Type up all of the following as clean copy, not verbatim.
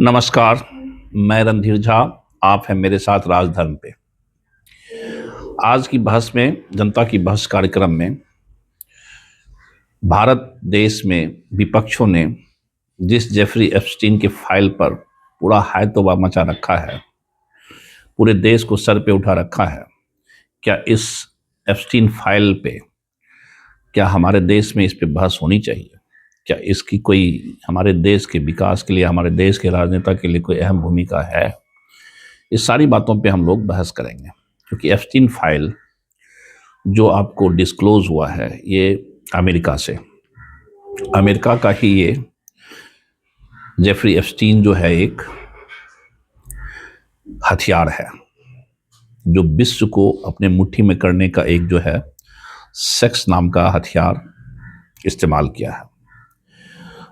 नमस्कार, मैं रणधीर झा। आप हैं मेरे साथ राजधर्म पे। आज की बहस में, जनता की बहस कार्यक्रम में, भारत देश में विपक्षों ने जिस जेफरी एप्स्टीन के फाइल पर पूरा हैतोबा मचा रखा है, पूरे देश को सर पे उठा रखा है, क्या इस एप्स्टीन फाइल पे, क्या हमारे देश में इस पे बहस होनी चाहिए? क्या इसकी कोई हमारे देश के विकास के लिए, हमारे देश के राजनेता के लिए कोई अहम भूमिका है? इस सारी बातों पे हम लोग बहस करेंगे, क्योंकि एप्स्टीन फाइल जो आपको डिस्क्लोज हुआ है, ये अमेरिका से, अमेरिका का ही ये जेफरी एप्स्टीन जो है एक हथियार है, जो विश्व को अपने मुट्ठी में करने का एक जो है सेक्स नाम का हथियार इस्तेमाल किया है।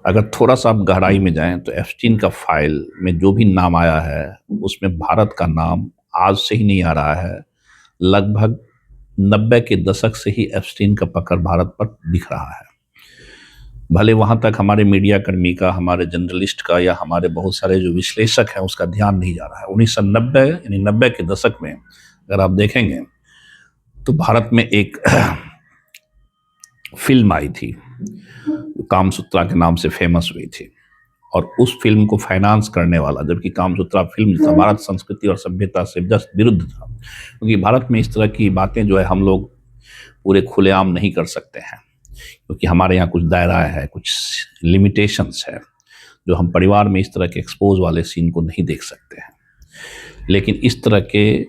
अगर थोड़ा सा आप गहराई में जाएं तो एप्स्टीन का फाइल में जो भी नाम आया है, उसमें भारत का नाम आज से ही नहीं आ रहा है। लगभग 90 के दशक से ही एप्स्टीन का पकड़ भारत पर दिख रहा है। भले वहाँ तक हमारे मीडिया कर्मी का, हमारे जर्नलिस्ट का, या हमारे बहुत सारे जो विश्लेषक हैं उसका ध्यान नहीं जा रहा है। 1990 यानी 90 के दशक में अगर आप देखेंगे तो भारत में एक फिल्म आई थी, कामसूत्रा के नाम से फेमस हुई थी, और उस फिल्म को फाइनेंस करने वाला, जबकि कामसूत्रा फिल्म जो था भारत संस्कृति और सभ्यता से जस्ट विरुद्ध था, क्योंकि भारत में इस तरह की बातें जो है हम लोग पूरे खुलेआम नहीं कर सकते हैं, क्योंकि हमारे यहाँ कुछ दायरा है, कुछ लिमिटेशंस है, जो हम परिवार में इस तरह के एक्सपोज वाले सीन को नहीं देख सकते हैं। लेकिन इस तरह के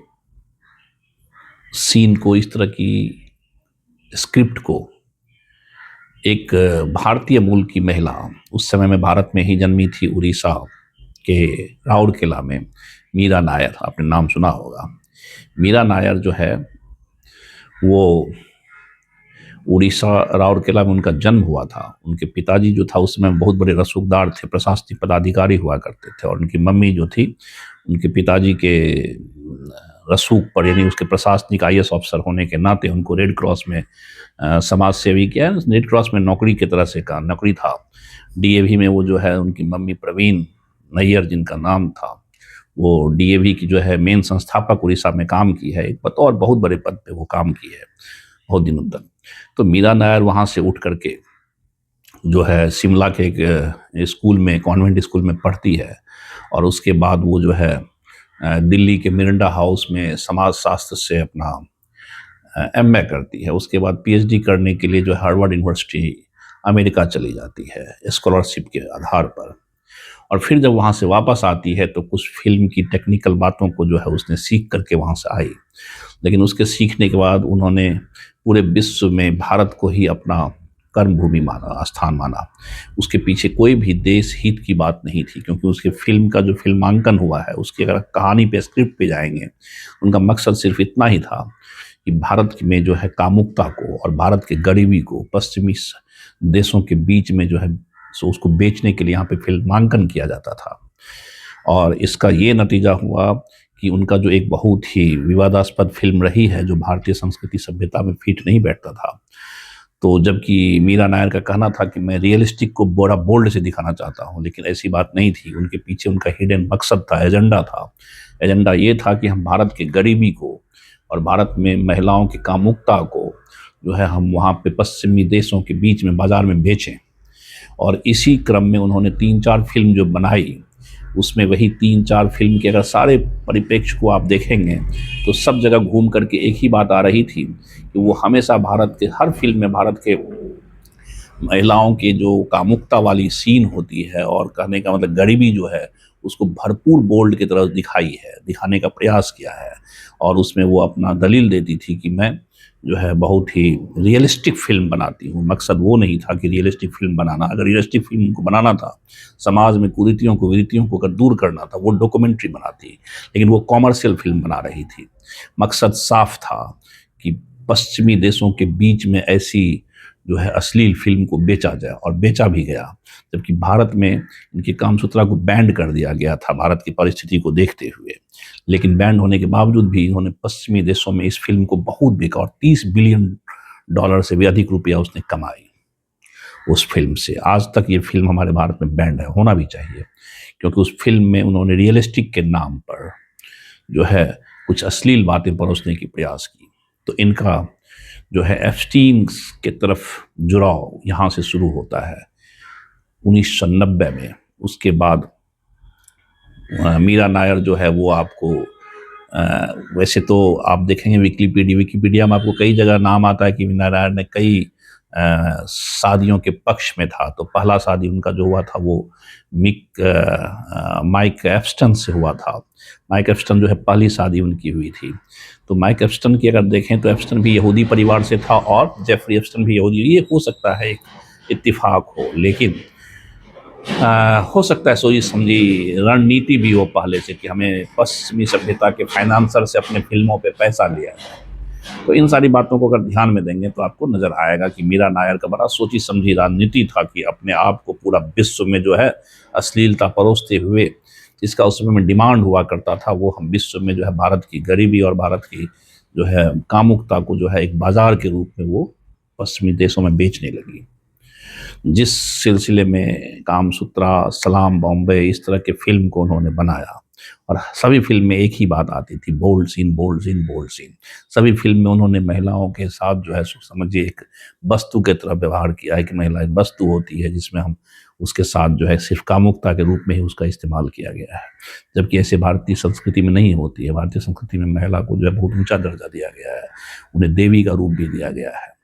सीन को, इस तरह की स्क्रिप्ट को एक भारतीय मूल की महिला, उस समय में भारत में ही जन्मी थी, उड़ीसा के राउरकेला में, मीरा नायर, आपने नाम सुना होगा। मीरा नायर जो है वो उड़ीसा राउरकेला में उनका जन्म हुआ था। उनके पिताजी जो था उस समय बहुत बड़े रसूखदार थे, प्रशासनिक पदाधिकारी हुआ करते थे, और उनकी मम्मी जो थी, उनके पिताजी के रसूख पर, यानी उसके प्रशासनिक IAS ऑफिसर होने के नाते उनको रेड क्रॉस में समाज सेवी किया। रेड क्रॉस में नौकरी की तरह से का नौकरी था। DAV में वो जो है उनकी मम्मी प्रवीण नैयर जिनका नाम था, वो DAV की जो है मेन संस्थापक उड़ीसा में काम की है, एक बतौर बहुत बड़े पद पे वो काम की है बहुत दिनों तक। तो मीरा नायर वहाँ से उठ करके जो है शिमला के एक स्कूल में, कॉन्वेंट स्कूल में पढ़ती है, और उसके बाद वो जो है दिल्ली के मिरांडा हाउस में समाज शास्त्र से अपना MA करती है। उसके बाद PhD करने के लिए जो हार्वर्ड यूनिवर्सिटी अमेरिका चली जाती है स्कॉलरशिप के आधार पर, और फिर जब वहाँ से वापस आती है तो कुछ फिल्म की टेक्निकल बातों को जो है उसने सीख करके वहाँ से आई। लेकिन उसके सीखने के बाद उन्होंने पूरे विश्व में भारत को ही अपना कर्मभूमि माना, स्थान माना। उसके पीछे कोई भी देश हित की बात नहीं थी, क्योंकि उसके फिल्म का जो फिल्मांकन हुआ है, उसकी अगर कहानी पे, स्क्रिप्ट पे जाएंगे, उनका मकसद सिर्फ इतना ही था कि भारत में जो है कामुकता को और भारत के गरीबी को पश्चिमी देशों के बीच में जो है सो उसको बेचने के लिए यहाँ पे फिल्मांकन किया जाता था। और इसका ये नतीजा हुआ कि उनका जो एक बहुत ही विवादास्पद फिल्म रही है, जो भारतीय संस्कृति सभ्यता में फिट नहीं बैठता था, तो जबकि मीरा नायर का कहना था कि मैं रियलिस्टिक को बड़ा बोल्ड से दिखाना चाहता हूँ, लेकिन ऐसी बात नहीं थी। उनके पीछे उनका हिडन मकसद था, एजेंडा था। एजेंडा ये था कि हम भारत के गरीबी को और भारत में महिलाओं की कामुकता को जो है हम वहाँ पे पश्चिमी देशों के बीच में बाजार में बेचें। और इसी क्रम में उन्होंने 3-4 फिल्म जो बनाई, उसमें वही 3-4 फिल्म के अगर सारे परिप्रेक्ष्य को आप देखेंगे तो सब जगह घूम करके एक ही बात आ रही थी कि वो हमेशा भारत के हर फिल्म में भारत के महिलाओं के जो कामुकता वाली सीन होती है, और कहने का मतलब गरीबी जो है उसको भरपूर बोल्ड की तरह दिखाई है, दिखाने का प्रयास किया है। और उसमें वो अपना दलील देती थी कि मैं जो है बहुत ही रियलिस्टिक फिल्म बनाती हूँ। मकसद वो नहीं था कि रियलिस्टिक फिल्म बनाना, अगर रियलिस्टिक फिल्म को बनाना था, समाज में कुरीतियों को, विरीतियों को अगर दूर करना था, वो डॉक्यूमेंट्री बनाती। लेकिन वो कॉमर्शियल फिल्म बना रही थी। मकसद साफ था कि पश्चिमी देशों के बीच में ऐसी जो है अश्लील फिल्म को बेचा जाए, और बेचा भी गया। जबकि भारत में इनकी कामसूत्रा को बैन कर दिया गया था भारत की परिस्थिति को देखते हुए, लेकिन बैन होने के बावजूद भी इन्होंने पश्चिमी देशों में इस फिल्म को बहुत बिका, और $30 बिलियन से भी अधिक रुपया उसने कमाई। उस फ़िल्म से। आज तक ये फ़िल्म हमारे भारत में बैंड है, होना भी चाहिए, क्योंकि उस फ़िल्म में उन्होंने रियलिस्टिक के नाम पर जो है कुछ अश्लील बातें परोसने की प्रयास की। तो इनका जो है एप्स्टीन के तरफ जुड़ाव यहाँ से शुरू होता है 1990 में। उसके बाद मीरा नायर जो है वो आपको वैसे तो आप देखेंगे विकिपीडिया में आपको कई जगह नाम आता है कि मीरा नायर ने कई शादियों के पक्ष में था। तो पहला शादी उनका जो हुआ था वो माइक एप्स्टन से हुआ था। माइक एप्स्टन जो है पहली शादी उनकी हुई थी। तो माइक एप्स्टन की अगर देखें तो एप्स्टन भी यहूदी परिवार से था और जेफरी एप्स्टन भी यहूदी। ये हो सकता है एक इत्तिफाक हो, लेकिन हो सकता है सोची समझी रणनीति भी हो पहले से कि हमें पश्चिमी सभ्यता के फाइनेंसर से अपने फिल्मों पे पैसा लिया है। तो इन सारी बातों को अगर ध्यान में देंगे तो आपको नजर आएगा कि मीरा नायर का बड़ा सोची समझी रणनीति था कि अपने आप को पूरा विश्व में जो है अश्लीलता परोसते हुए, जिसका उस समय में डिमांड हुआ करता था, वो हम विश्व में जो है भारत की गरीबी और भारत की जो है कामुकता को जो है एक बाजार के रूप में वो पश्चिमी देशों में बेचने लगी। जिस सिलसिले में कामसूत्रा, सलाम बॉम्बे, इस तरह के फिल्म को उन्होंने बनाया, और सभी फिल्म में एक ही बात आती थी, bold scene, bold scene, bold scene. सभी फिल्म में उन्होंने महिलाओं के साथ जो है समझिए एक वस्तु के तरह व्यवहार किया है कि महिला एक वस्तु होती है जिसमें हम उसके साथ जो है सिर्फ कामुकता के रूप में ही उसका इस्तेमाल किया गया है, जबकि ऐसे भारतीय संस्कृति में नहीं होती है। भारतीय संस्कृति में महिला को जो है बहुत ऊंचा दर्जा दिया गया है, उन्हें देवी का रूप भी दिया गया है।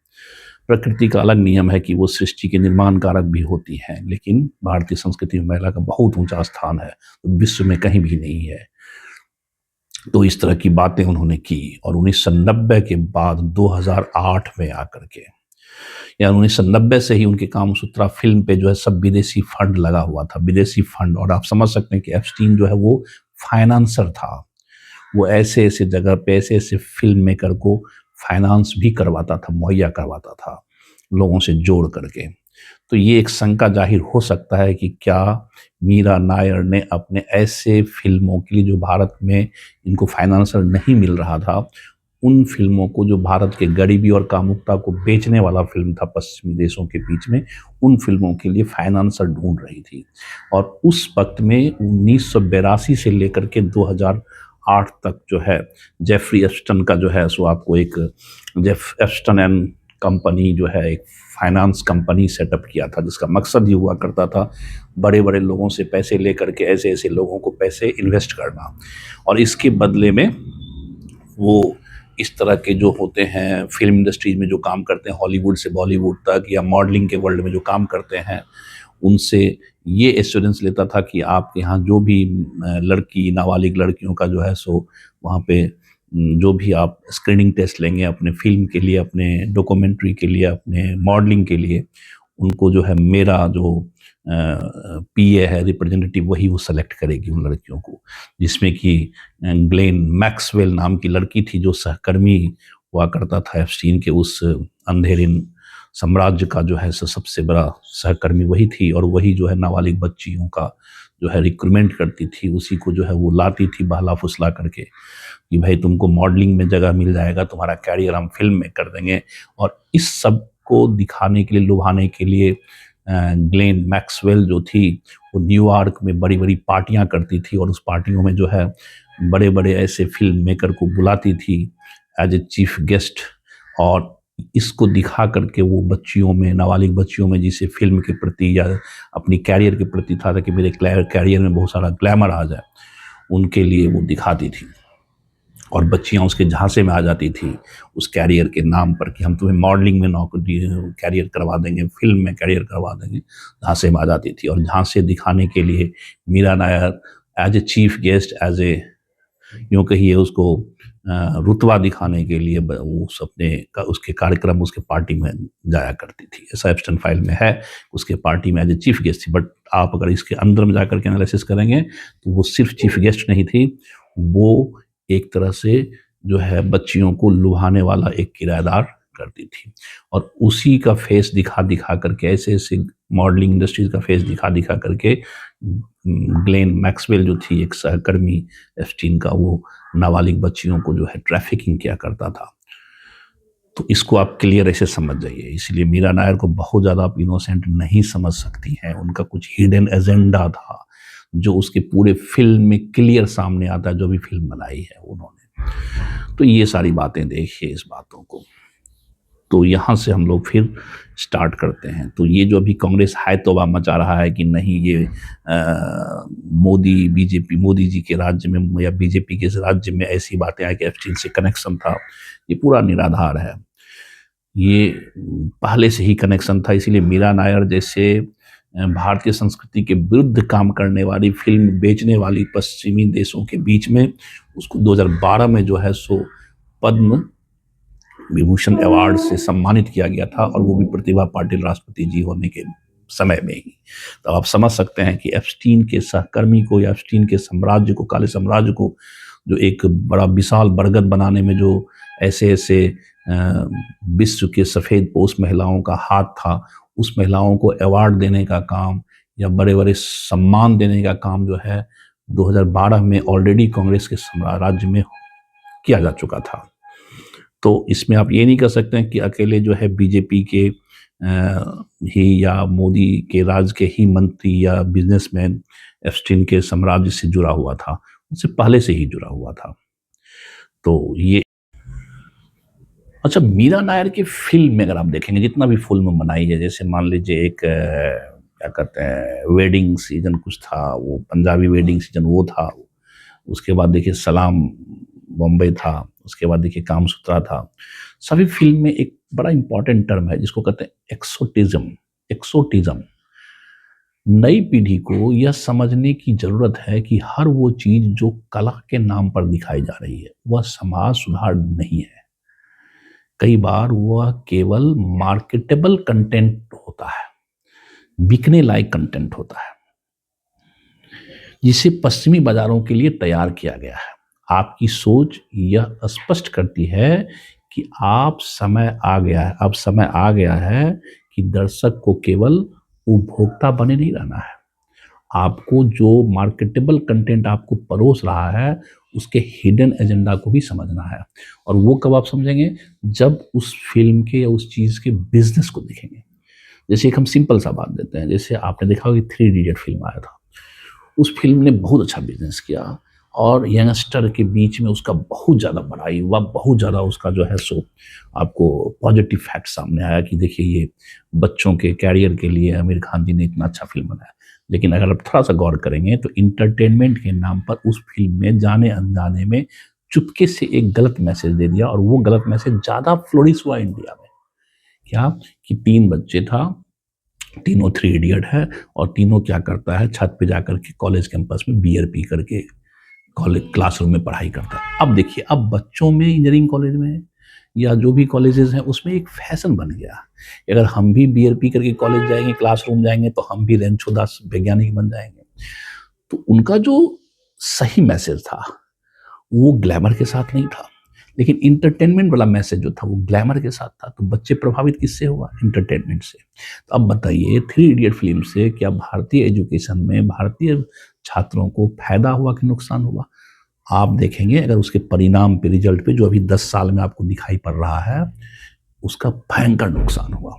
प्रकृति का अलग नियम है कि वो सृष्टि के निर्माण कारक भी होती हैं, लेकिन भारतीय संस्कृति में महिला का बहुत ऊंचा स्थान है, विश्व में कहीं भी नहीं है। तो इस तरह की बातें उन्होंने की, और 1990 के बाद 2008 में आकर के, या 1990 से ही उनके कामसूत्रा फिल्म पे जो है सब विदेशी फंड लगा हुआ था, विदेशी फंड। और आप समझ सकते हैं कि एप्स्टीन जो है वो फाइनेंसर था। वो ऐसे ऐसे जगह पे ऐसे ऐसे फिल्म मेकर को फाइनेंस भी करवाता था, मुहैया करवाता था लोगों से जोड़ करके। तो ये एक शंका जाहिर हो सकता है कि क्या मीरा नायर ने अपने ऐसे फिल्मों के लिए जो भारत में इनको फाइनेंसर नहीं मिल रहा था, उन फिल्मों को जो भारत के गरीबी और कामुकता को बेचने वाला फिल्म था पश्चिमी देशों के बीच में, उन फिल्मों के लिए फाइनेंसर ढूंढ रही थी। और उस वक्त में 1982 से लेकर के 2008 तक जो है जेफरी एप्स्टन का जो है सो आपको एक जेफ एप्स्टन एंड कंपनी जो है एक फाइनेंस कंपनी सेटअप किया था, जिसका मकसद ये हुआ करता था बड़े बड़े लोगों से पैसे लेकर के ऐसे ऐसे लोगों को पैसे इन्वेस्ट करना, और इसके बदले में वो इस तरह के जो होते हैं फिल्म इंडस्ट्रीज में जो काम करते हैं, हॉलीवुड से बॉलीवुड तक या मॉडलिंग के वर्ल्ड में जो काम करते हैं, उनसे ये एश्योरेंस लेता था कि आपके यहाँ जो भी लड़की, नाबालिग लड़कियों का जो है सो वहाँ पे जो भी आप स्क्रीनिंग टेस्ट लेंगे अपने फिल्म के लिए, अपने डॉक्यूमेंट्री के लिए, अपने मॉडलिंग के लिए, उनको जो है मेरा जो पीए है, रिप्रेजेंटेटिव, वही वो सेलेक्ट करेगी उन लड़कियों को। जिसमें कि ग्लेन मैक्सवेल नाम की लड़की थी जो सहकर्मी हुआ करता था एप्स्टीन के उस अंधेरिन साम्राज्य का जो है सबसे बड़ा सहकर्मी वही थी, और वही जो है नाबालिग बच्चियों का जो है रिक्रूटमेंट करती थी, उसी को जो है वो लाती थी बहला फुसला करके कि भाई तुमको मॉडलिंग में जगह मिल जाएगा, तुम्हारा कैरियर हम फिल्म में कर देंगे। और इस सब को दिखाने के लिए, लुभाने के लिए ग्लेन मैक्सवेल जो थी वो न्यूयॉर्क में बड़ी बड़ी पार्टियां करती थी, और उस पार्टियों में जो है बड़े बड़े ऐसे फिल्म मेकर को बुलाती थी एज ए चीफ गेस्ट, और इसको दिखा करके वो बच्चियों में, नाबालिग बच्चियों में जिसे फिल्म के प्रति या अपनी कैरियर के प्रति था कि मेरे कैरियर में बहुत सारा ग्लैमर आ जाए, उनके लिए वो दिखाती थी। और बच्चियां उसके झांसे में आ जाती थी उस कैरियर के नाम पर कि हम तुम्हें मॉडलिंग में नौकरी कैरियर करवा देंगे, फिल्म में कैरियर करवा देंगे, झांसे में आ जाती थी। और झांसे दिखाने के लिए Meera Nair as a chief guest, as a यूँ कहिए उसको रुतबा दिखाने के लिए वो अपने उसके कार्यक्रम, उसके पार्टी में जाया करती थी। ऐसा एप्स्टन फाइल में है, उसके पार्टी में एज ए चीफ गेस्ट थी। बट आप अगर इसके अंदर में जाकर के एनालिसिस करेंगे तो वो सिर्फ चीफ गेस्ट नहीं थी, वो एक तरह से जो है बच्चियों को लुभाने वाला एक किराएदार करती थी। और उसी का फेस दिखा दिखा करके, ऐसे ऐसे मॉडलिंग इंडस्ट्रीज का फेस दिखा दिखा करके ग्लेन मैक्सवेल जो थी एक सहकर्मी एप्स्टीन का, वो नाबालिग बच्चियों को जो है ट्रैफिकिंग किया करता था। तो इसको आप क्लियर ऐसे समझ जाइए। इसलिए मीरा नायर को बहुत ज़्यादा आप इनोसेंट नहीं समझ सकती हैं। उनका कुछ हिडन एजेंडा था जो उसके पूरे फिल्म में क्लियर सामने आता है, जो भी फिल्म बनाई है उन्होंने। तो ये सारी बातें देखिए इस बातों को। तो यहाँ से हम लोग फिर स्टार्ट करते हैं। तो ये जो अभी कांग्रेस है तौबा मचा रहा है कि नहीं ये मोदी बीजेपी मोदी जी के राज्य में या बीजेपी के राज्य में ऐसी बातें आई कि एप्स्टीन से कनेक्शन था, ये पूरा निराधार है। ये पहले से ही कनेक्शन था। इसीलिए मीरा नायर जैसे भारतीय संस्कृति के विरुद्ध काम करने वाली, फिल्म बेचने वाली पश्चिमी देशों के बीच में उसको 2012 में जो है सो पद्म विभूषण अवार्ड से सम्मानित किया गया था, और वो भी प्रतिभा पाटिल राष्ट्रपति जी होने के समय में ही। तो आप समझ सकते हैं कि एप्स्टीन के सहकर्मी को या एप्स्टीन के साम्राज्य को, काले साम्राज्य को, जो एक बड़ा विशाल बरगद बनाने में जो ऐसे ऐसे विश्व के सफ़ेद पोश महिलाओं का हाथ था, उस महिलाओं को अवार्ड देने का काम या बड़े बड़े सम्मान देने का काम जो है 2012 में ऑलरेडी कांग्रेस के राज्य में किया जा चुका था। तो इसमें आप ये नहीं कर सकते हैं कि अकेले जो है बीजेपी के ही या मोदी के राज के ही मंत्री या बिजनेसमैन एप्स्टीन के साम्राज्य से जुड़ा हुआ था, उससे पहले से ही जुड़ा हुआ था। तो ये अच्छा, मीरा नायर की फिल्म में अगर आप देखेंगे, जितना भी फिल्म बनाई है, जैसे मान लीजिए एक क्या कहते हैं वेडिंग सीजन कुछ था, वो पंजाबी वेडिंग सीजन वो था। उसके बाद देखिए सलाम बॉम्बे था। उसके बाद देखिए कामसूत्रा था। सभी फिल्म में एक बड़ा इंपॉर्टेंट टर्म है जिसको कहते हैं एक्सोटिज्म। एक्सोटिज्म नई पीढ़ी को यह समझने की जरूरत है कि हर वो चीज जो कला के नाम पर दिखाई जा रही है वह समाज सुधार नहीं है। कई बार वह केवल मार्केटेबल कंटेंट होता है, बिकने लायक कंटेंट होता है, जिसे पश्चिमी बाजारों के लिए तैयार किया गया है। आपकी सोच यह स्पष्ट करती है कि अब समय आ गया है कि दर्शक को केवल उपभोक्ता बने नहीं रहना है। आपको जो मार्केटेबल कंटेंट आपको परोस रहा है उसके हिडन एजेंडा को भी समझना है। और वो कब आप समझेंगे? जब उस फिल्म के या उस चीज़ के बिजनेस को देखेंगे। जैसे एक हम सिंपल सा बात देते हैं, जैसे आपने देखा होगा कि 3 इडियट फिल्म आया था। उस फिल्म ने बहुत अच्छा बिजनेस किया और यंगस्टर के बीच में उसका बहुत ज़्यादा बड़ाई हुआ, बहुत ज़्यादा उसका जो है सो आपको पॉजिटिव फैक्ट सामने आया कि देखिए ये बच्चों के कैरियर के लिए आमिर खान जी ने इतना अच्छा फिल्म बनाया। लेकिन अगर आप थोड़ा सा गौर करेंगे तो इंटरटेनमेंट के नाम पर उस फिल्म में जाने अनजाने में चुपके से एक गलत मैसेज दे दिया, और वो गलत मैसेज ज़्यादा फ्लोरिश हुआ इंडिया में। क्या कि 3 बच्चे था, तीनों 3 इडियट है, और तीनों क्या करता है, छत पे जाकर के कॉलेज कैंपस में बियर पी करके कॉलेज क्लासरूम में पढ़ाई करता है। अब देखिए, अब बच्चों में इंजीनियरिंग कॉलेज में या जो भी कॉलेजेस हैं उसमें एक फैशन बन गया। अगर हम भी बियर पी करके कॉलेज जाएंगे, क्लासरूम जाएंगे, तो हम भी रेंचोदास वैज्ञानिक बन जाएंगे। तो उनका जो सही मैसेज था वो ग्लैमर के साथ नहीं था, लेकिन इंटरटेनमेंट वाला मैसेज जो था वो ग्लैमर के साथ था। तो बच्चे प्रभावित किससे हुआ? इंटरटेनमेंट से। तो अब बताइए, 3 इडियट फिल्म से क्या भारतीय एजुकेशन में भारतीय छात्रों को फायदा हुआ कि नुकसान हुआ? आप देखेंगे अगर उसके परिणाम पे, रिजल्ट पे, जो अभी 10 साल में आपको दिखाई पड़ रहा है, उसका भयंकर नुकसान हुआ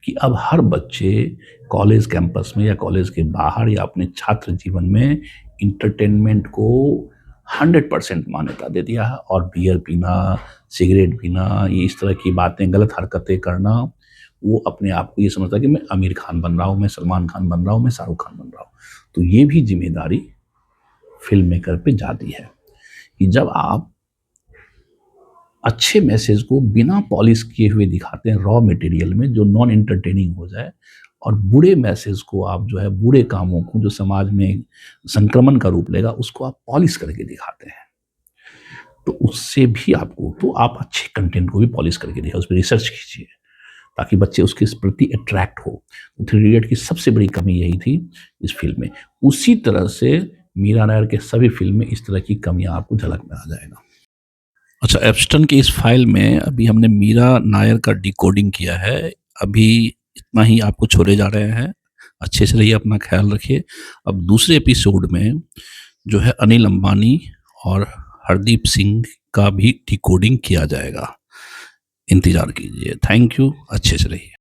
कि अब हर बच्चे कॉलेज कैंपस में या कॉलेज के बाहर या अपने छात्र जीवन में इंटरटेनमेंट को 100% मान्यता दे दिया है। और बियर पीना, सिगरेट पीना, ये इस तरह की बातें, गलत हरकतें करना, वो अपने आप को ये समझता है कि मैं आमिर खान बन रहा हूँ, मैं सलमान खान बन रहा हूँ, मैं शाहरुख खान बन रहा हूँ। तो ये भी जिम्मेदारी फिल्म मेकर पे जाती है कि जब आप अच्छे मैसेज को बिना पॉलिश किए हुए दिखाते हैं, रॉ मटेरियल में, जो नॉन इंटरटेनिंग हो जाए, और बुरे मैसेज को आप जो है, बुरे कामों को जो समाज में संक्रमण का रूप लेगा, उसको आप पॉलिश करके दिखाते हैं, तो उससे भी आपको, तो आप अच्छे कंटेंट को भी पॉलिश करके दिखाए, उस पर रिसर्च कीजिए ताकि बच्चे उसके प्रति अट्रैक्ट हो। तो 3 इडियट की सबसे बड़ी कमी यही थी इस फिल्म में। उसी तरह से मीरा नायर के सभी फिल्म में इस तरह की कमियां आपको झलक में आ जाएगा। अच्छा, एप्स्टन की इस फाइल में अभी हमने मीरा नायर का डिकोडिंग किया है। अभी इतना ही आपको छोड़े जा रहे हैं। अच्छे से रहिए, अपना ख्याल रखिए। अब दूसरे एपिसोड में जो है अनिल अंबानी और हरदीप सिंह का भी डिकोडिंग किया जाएगा। इंतज़ार कीजिए। थैंक यू, अच्छे से रहिए।